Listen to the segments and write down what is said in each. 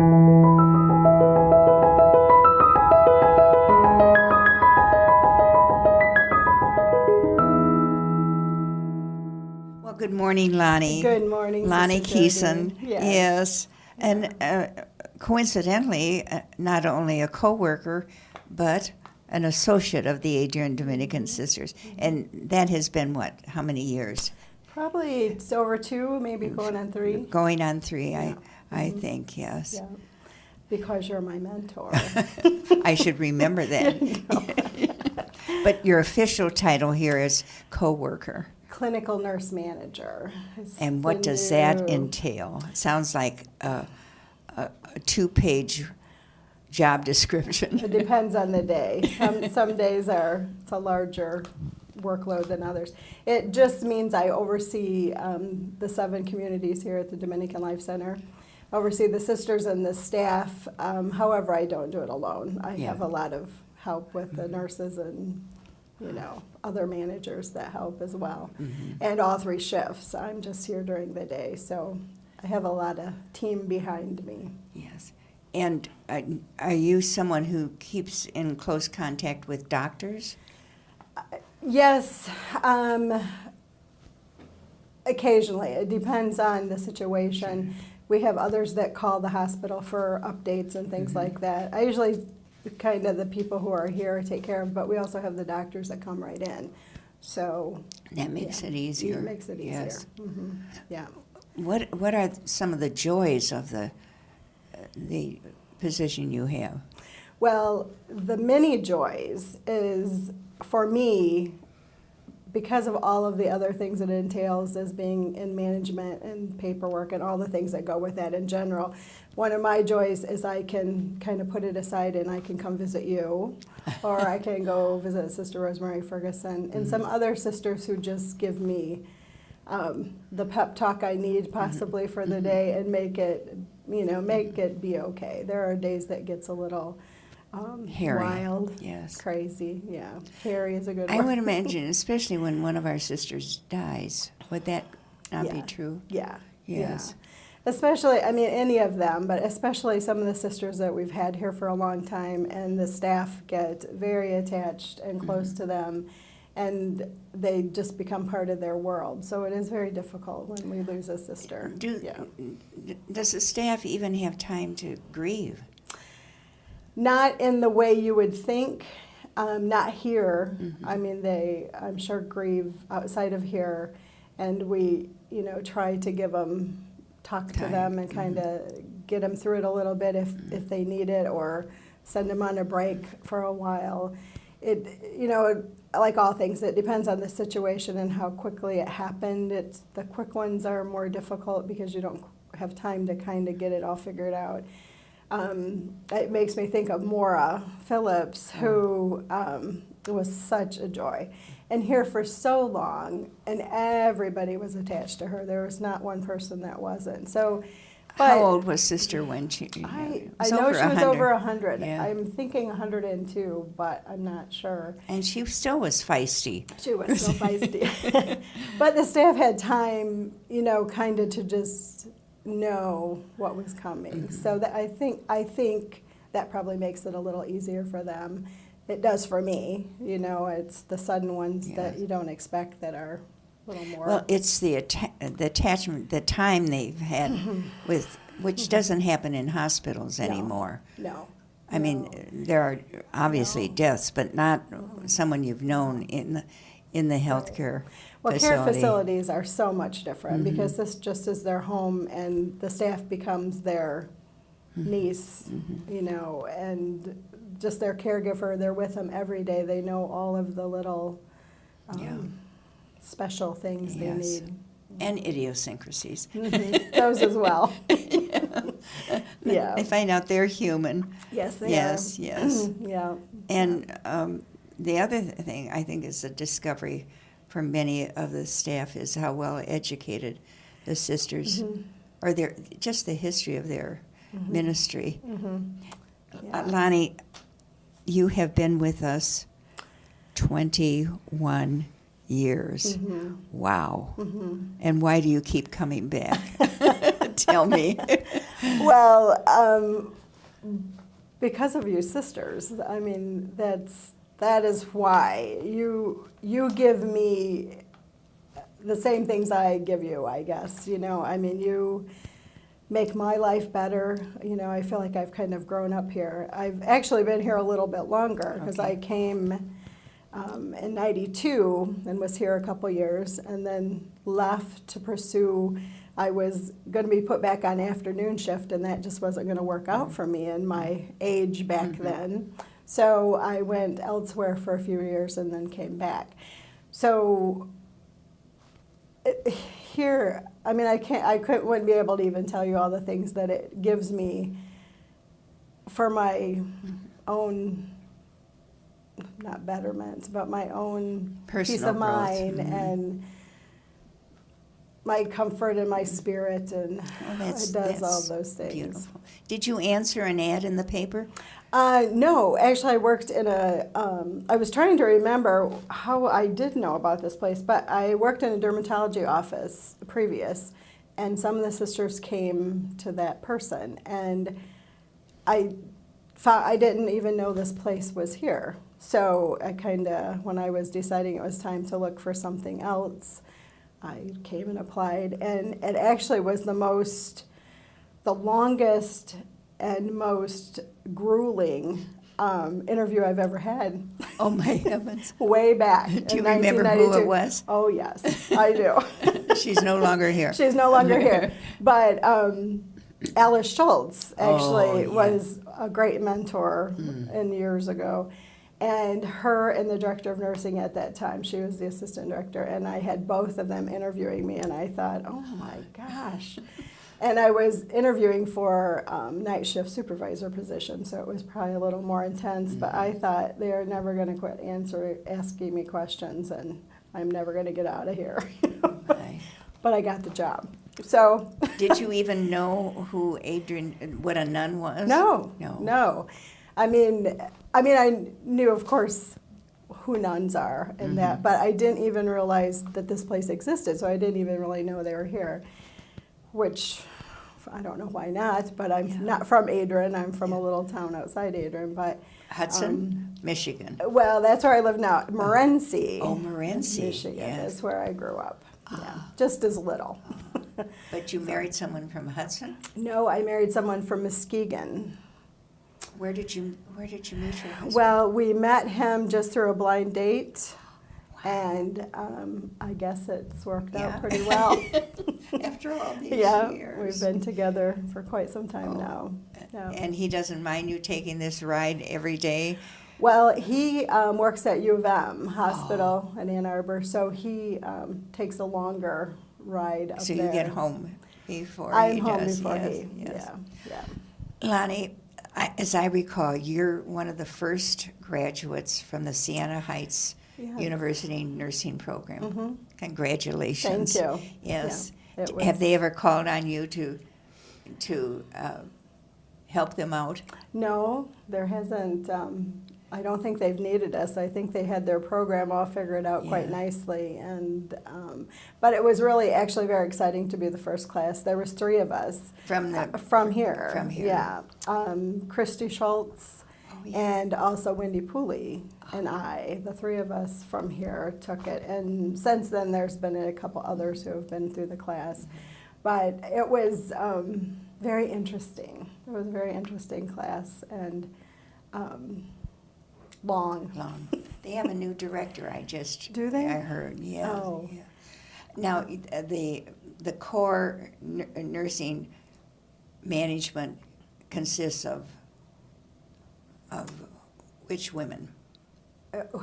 Well, good morning, Lonnie. Good morning, Lonnie Sister Kison. Jody. Yes. And coincidentally, not only a coworker, but an associate of the Adrian Dominican Sisters. And that has been what? How many years? Probably it's over 2, maybe going on 3. Going on 3, Yeah. I think, yes. Yeah, because you're my mentor. I should remember that. But your official title here is coworker. Clinical nurse manager. It's And what the does that new- entail? It sounds like a 2-page job description. It depends on the day. Some days it's a larger workload than others. It just means I oversee the 7 communities here at the Dominican Life Center. Oversee the sisters and the staff. However, I don't do it alone. I have a lot of help with the nurses and other managers that help as well. And all 3 shifts. I'm just here during the day, so I have a lot of team behind me. Yes. And are you someone who keeps in close contact with doctors? Yes, occasionally. It depends on the situation. We have others that call the hospital for updates and things like that. I usually kind of the people who are here take care of, but we also have the doctors that come right in. So That makes it easier. It makes it easier. Yes. Yeah. What are some of the joys of the position you have? Well, the many joys is, for me, because of all of the other things it entails as being in management and paperwork and all the things that go with that in general, one of my joys is I can kind of put it aside and I can come visit you, or I can go visit Sister Rosemary Ferguson and some other sisters who just give me the pep talk I need possibly for the day and make it be okay. There are days that gets a little Hairy. wild, Yes. crazy. Yeah, hairy is a good I word. would imagine, especially when one of our sisters dies. Would that not be Yeah. true? Yeah. Yes. Yeah. Especially, I mean, any of them, but especially some of the sisters that we've had here for a long time, and the staff get very attached and close to them, and they just become part of their world. So it is very difficult when we lose a sister. Does the staff even have time to grieve? Not in the way you would think. Not here. I mean, I'm sure, grieve outside of here, and we, try to talk to them and kind of get them through it a little bit if they need it, or send them on a break for a while. Like all things, it depends on the situation and how quickly it happened. The quick ones are more difficult because you don't have time to kind of get it all figured out. It makes me think of Maura Phillips, who was such a joy, and here for so long, and everybody was attached to her. There was not one person that wasn't. So, but How old was Sister when she? I was know over she was 100. over 100. Yeah. I'm thinking 102, but I'm not sure. And she still was feisty. She was so feisty. But the staff had time, kind of to just know what was coming. So that I think that probably makes it a little easier for them. It does for me. It's the sudden ones that you don't expect that are a little more. Well, it's the attachment, the time they've had with, which doesn't happen in hospitals anymore. No. I mean, there are obviously deaths, but not someone you've known in the healthcare Well, facility. care facilities are so much different because this just is their home, and the staff becomes their niece, and just their caregiver. They're with them every day. They know all of the little special things they need. And idiosyncrasies. Those as well. Yeah. They find out they're human. Yes, they Yes, are. yes. Yeah. And the other thing I think is a discovery for many of the staff is how well educated the sisters, or just the history of their ministry. Yeah. Lonnie, you have been with us 21 years. Wow. And why do you keep coming back? Tell me. Well, because of you sisters. I mean, that is why you give me the same things I give you, I guess. You know, I mean, you make my life better. You know, I feel like I've kind of grown up here. I've actually been here a little bit longer because I came in '92 and was here a couple years, and then left to pursue. I was going to be put back on afternoon shift, and that just wasn't going to work out for me in my age back then. So I went elsewhere for a few years and then came back. So here, I mean, wouldn't be able to even tell you all the things that it gives me for my own, not betterment, but my own Personal peace of growth. mind and my comfort and my spirit, and it does all those things. Beautiful. Did you answer an ad in the paper? No, actually I worked in I was trying to remember how I did know about this place, but I worked in a dermatology office previous, and some of the sisters came to that person, and I didn't even know this place was here. So I kind of, when I was deciding it was time to look for something else, I came and applied, and it actually was the longest and most grueling interview I've ever had. Oh my heavens. Way back. Do you in remember who it was? Oh, yes, I do. She's no longer here. She's no longer here. But Alice Schultz actually was a great mentor in years ago. And her and the director of nursing at that time, she was the assistant director, and I had both of them interviewing me, and I thought, oh my gosh. And I was interviewing for night shift supervisor position, so it was probably a little more intense, but I thought they're never going to quit asking me questions, and I'm never going to get out of here. But I got the job. So Did you even know what a nun was? No. I mean, I knew, of course, who nuns are and that, but I didn't even realize that this place existed, so I didn't even really know they were here, which I don't know why not, but I'm not from Adrian. I'm from a little town outside Adrian, but Hudson, Michigan. Well, that's where I live now, Morenci. Oh, Morenci, Michigan. yes. That's where I grew up. Yeah, just as little. But you married someone from Hudson? No, I married someone from Muskegon. Where did you meet your husband? Well, we met him just through a blind date, and I guess it's worked out pretty well. After all these We've years. been together for quite some time now. Yeah. And he doesn't mind you taking this ride every day? Well, he works at U of M Hospital in Ann Arbor, so he takes a longer ride up there. So you get home before I'm he home does. before Yes, he. yes. Yeah. Lonnie, as I recall, you're one of the first graduates from the Siena Heights Yes. University nursing program. Congratulations. Thank you. Yes. Yeah, it was- Have they ever called on you to help them out? No, there hasn't. I don't think they've needed us. I think they had their program all figured out quite nicely, and but it was really actually very exciting to be the first class. There was 3 of us From here. From here. Yeah, Christy Schultz, and also Wendy Pooley and I. The 3 of us from here took it, and since then there's been a couple others who have been through the class, but it was very interesting. It was a very interesting class, and. Long. They have a new director. Do they? I heard. Yeah. Oh. Yeah. Now the core nursing management consists of which women?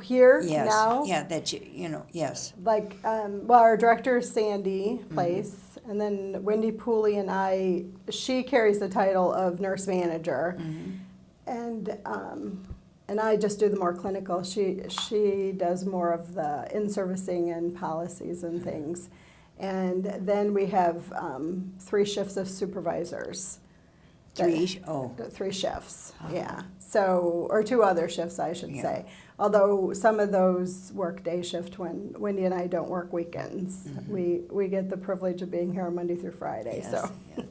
Here Yes. now. Yeah. Yes. Like, well, our director is Sandy Place, and then Wendy Pooley and I. She carries the title of nurse manager, and I just do the more clinical. She does more of the in-servicing and policies and things. And then we have 3 shifts of supervisors. 3 shifts, yeah. So, or 2 other shifts, I should say. Although some of those work day shift when Wendy and I don't work weekends. We get the privilege of being here Monday through Friday. Yes, So. yeah.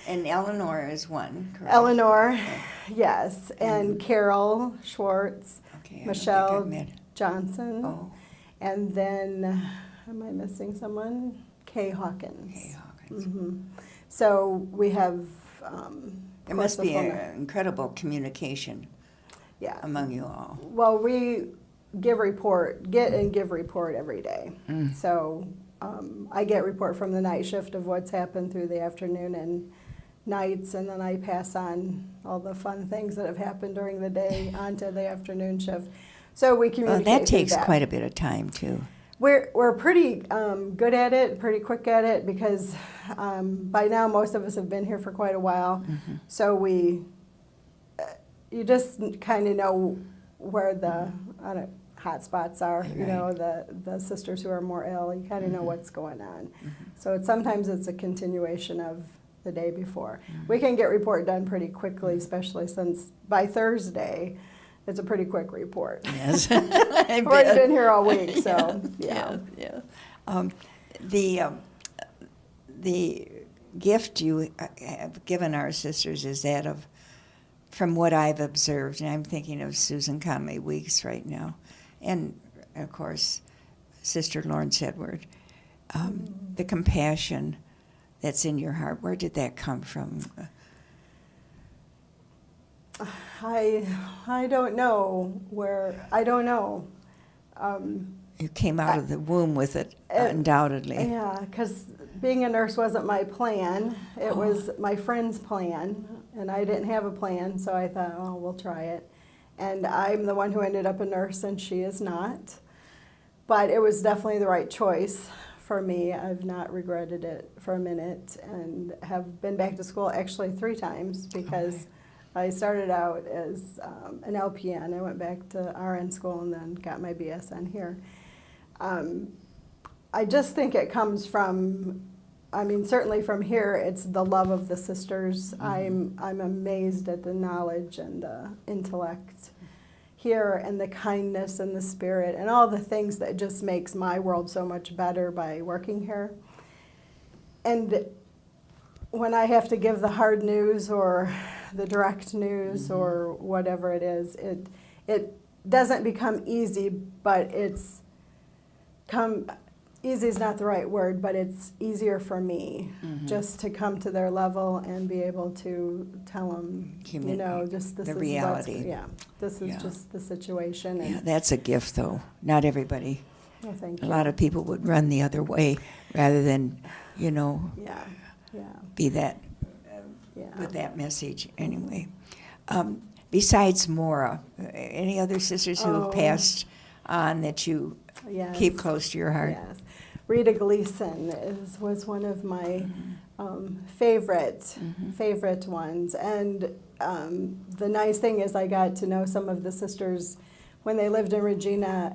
And Eleanor is one, correct? Eleanor, yes, and Carol Schwartz, Okay, I don't think Michelle I've met. Johnson, Oh, and then, am I missing someone? Kay Hawkins. Kay Hawkins. Hmm. So we have. There must be an an incredible communication yeah. among you all. Well, we get and give report every day. Mm. So I get report from the night shift of what's happened through the afternoon and nights, and then I pass on all the fun things that have happened during the day onto the afternoon shift. So we Well, communicate. that takes through that. quite a bit of time, too. We're pretty good at it, pretty quick at it, because by now most of us have been here for quite a while. Mm-hmm. So you just kind of know where the hot spots are. You know, the sisters who are more ill. You kind of know what's going on. Mm-hmm. So sometimes it's a continuation of the day before. Mm-hmm. We can get report done pretty quickly, especially since by Thursday. It's a pretty quick report. Yes. I've already been here all week, so yeah. The gift you have given our sisters is that of, from what I've observed, and I'm thinking of Susan Conley Weeks right now, and of course, Sister Lawrence Edward, the compassion that's in your heart. Where did that come from? I don't know where. I don't know. You came out of the womb with it, undoubtedly. Yeah, because being a nurse wasn't my plan. It was my friend's plan, and I didn't have a plan, so I thought, oh, we'll try it. And I'm the one who ended up a nurse, and she is not. But it was definitely the right choice for me. I've not regretted it for a minute, and have been back to school actually 3 times because I started out as an LPN. I went back to RN school and then got my BSN here. I just think it comes from, certainly from here, it's the love of the sisters. I'm amazed at the knowledge and the intellect here, and the kindness and the spirit and all the things that just makes my world so much better by working here. And when I have to give the hard news or the direct news or whatever it is, it doesn't become easy, but easy is not the right word, but it's easier for me just to come to their level and be able to tell them, just this the is reality. This is just the situation. And That's a gift, though. Not everybody. well, thank A you. lot of people would run the other way rather than, be that with that message anyway. Besides Maura, any other sisters who have passed on that you Yes. keep close to your heart? Yes. Rita Gleason was one of my favorite ones. And the nice thing is I got to know some of the sisters when they lived in Regina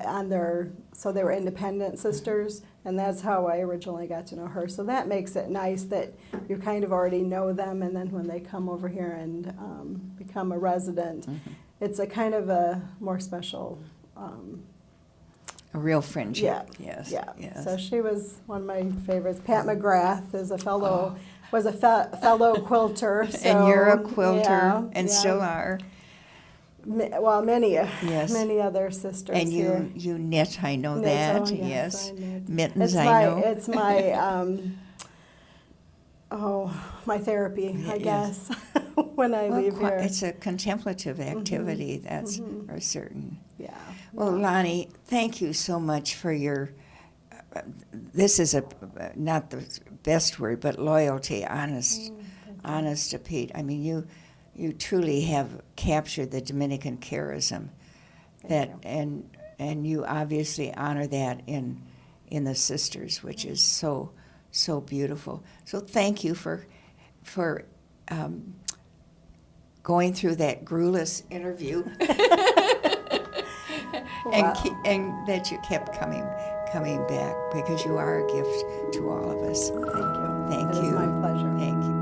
so they were independent sisters, and that's how I originally got to know her. So that makes it nice that you kind of already know them, and then when they come over here and become a resident, it's a kind of a more special A real friendship. Yeah. Yes. So she was one of my favorites. Pat McGrath is was a fellow quilter. So, and you're a quilter, and still are. Many Yes. other sisters And here. you knit, I know Knit, that. oh, Yes. I knit. Mittens, I know. It's my my therapy, I Yes. guess, when I leave here. It's a contemplative activity, that's for certain. Yeah. Well, Lonnie, thank you so much for your, this is not the best word, but loyalty, honest to Pete. I mean, you truly have captured the Dominican charism, and you obviously honor that in the sisters, which is so beautiful. So thank you for going through that gruelous interview. And that you kept coming back, because you are a gift to all of us. Thank you. Thank It you. is my pleasure. Thank you.